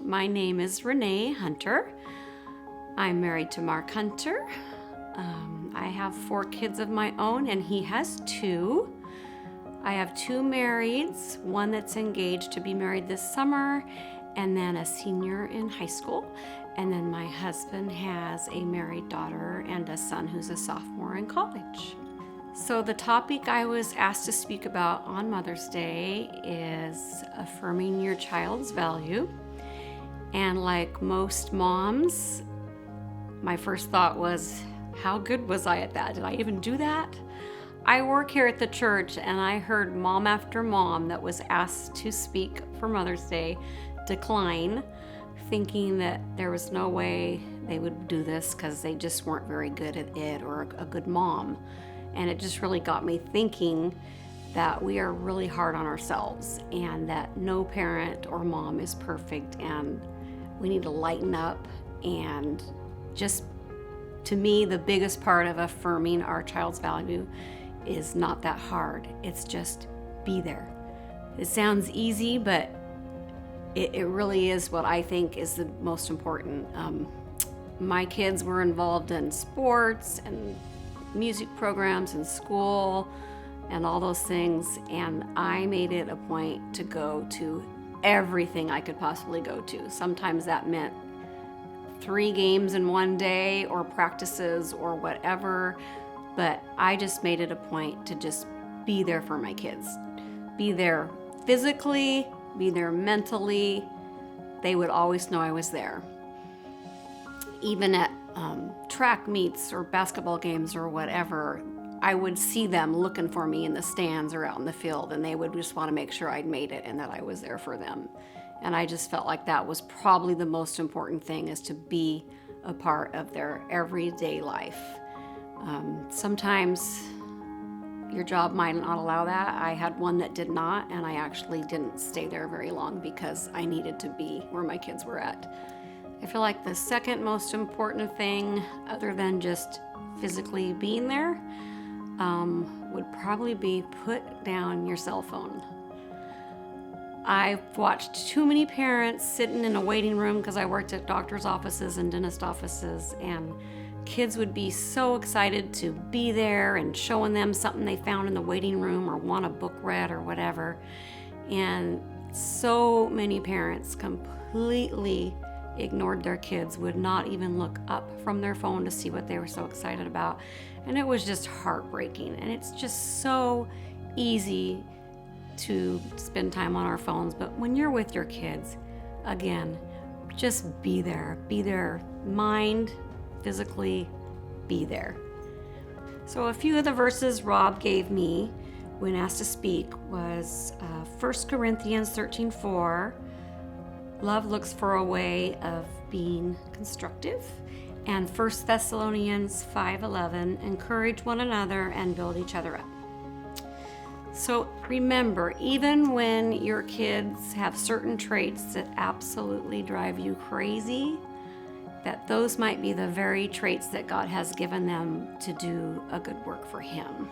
My name is Renee Hunter. I'm married to Mark Hunter. I have 4 kids of my own, and he has 2. I have 2 marrieds, one that's engaged to be married this summer, and then a senior in high school. And then my husband has a married daughter and a son who's a sophomore in college. So the topic I was asked to speak about on Mother's Day is affirming your child's value. And like most moms, my first thought was, how good was I at that? Did I even do that? I work here at the church, and I heard mom after mom that was asked to speak for Mother's Day decline, thinking that there was no way they would do this because they just weren't very good at it or a good mom. And it just really got me thinking that we are really hard on ourselves and that no parent or mom is perfect, and we need to lighten up. And just, to me, the biggest part of affirming our child's value is not that hard. It's just be there. It sounds easy, but it really is what I think is the most important. My kids were involved in sports and music programs in school and all those things, and I made it a point to go to everything I could possibly go to. Sometimes that meant 3 games in one day or practices or whatever, but I just made it a point to just be there for my kids. Be there physically, be there mentally. They would always know I was there. Even at track meets or basketball games or whatever, I would see them looking for me in the stands or out in the field, and they would just want to make sure I'd made it and that I was there for them. And I just felt like that was probably the most important thing, is to be a part of their everyday life. Sometimes your job might not allow that. I had one that did not, and I actually didn't stay there very long because I needed to be where my kids were at. I feel like the second most important thing, other than just physically being there, would probably be put down your cell phone. I've watched too many parents sitting in a waiting room, because I worked at doctor's offices and dentist offices, and kids would be so excited to be there and showing them something they found in the waiting room or want a book read or whatever. And so many parents completely ignored their kids, would not even look up from their phone to see what they were so excited about. And it was just heartbreaking. And it's just so easy to spend time on our phones. But when you're with your kids, again, just be there. Be there, mind, physically, be there. So a few of the verses Rob gave me when asked to speak was 1 Corinthians 13:4. Love looks for a way of being constructive. And 1 Thessalonians 5:11, encourage one another and build each other up. So remember, even when your kids have certain traits that absolutely drive you crazy, that those might be the very traits that God has given them to do a good work for Him.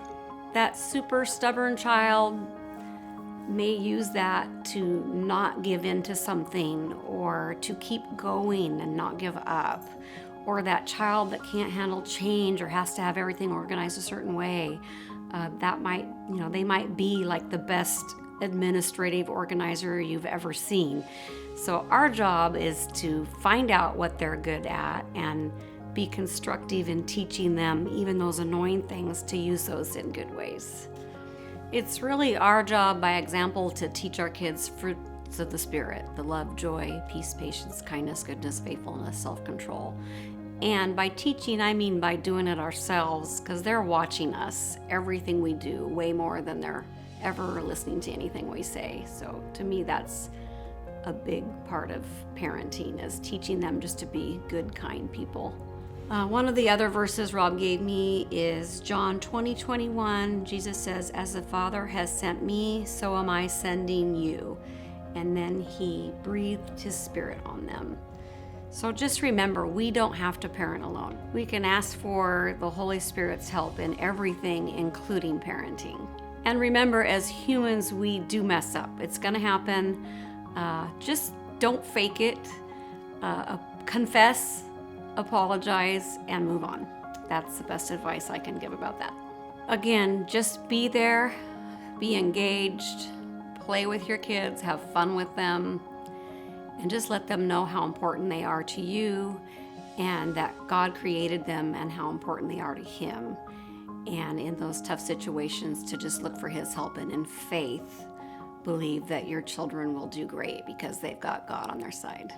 That super stubborn child may use that to not give in to something, or to keep going and not give up. Or that child that can't handle change or has to have everything organized a certain way, that might, they might be like the best administrative organizer you've ever seen. So our job is to find out what they're good at and be constructive in teaching them even those annoying things, to use those in good ways. It's really our job by example to teach our kids fruits of the Spirit: the love, joy, peace, patience, kindness, goodness, faithfulness, self-control. And by teaching, I mean by doing it ourselves, because they're watching us, everything we do, way more than they're ever listening to anything we say. So to me, that's a big part of parenting, is teaching them just to be good, kind people. One of the other verses Rob gave me is John 20:21. Jesus says, as the Father has sent me, so am I sending you. And then He breathed His Spirit on them. So just remember, we don't have to parent alone. We can ask for the Holy Spirit's help in everything, including parenting. And remember, as humans, we do mess up. It's going to happen. Just don't fake it. Confess, apologize, and move on. That's the best advice I can give about that. Again, just be there, be engaged, play with your kids, have fun with them, and just let them know how important they are to you and that God created them and how important they are to Him. And in those tough situations, to just look for His help and in faith, believe that your children will do great because they've got God on their side.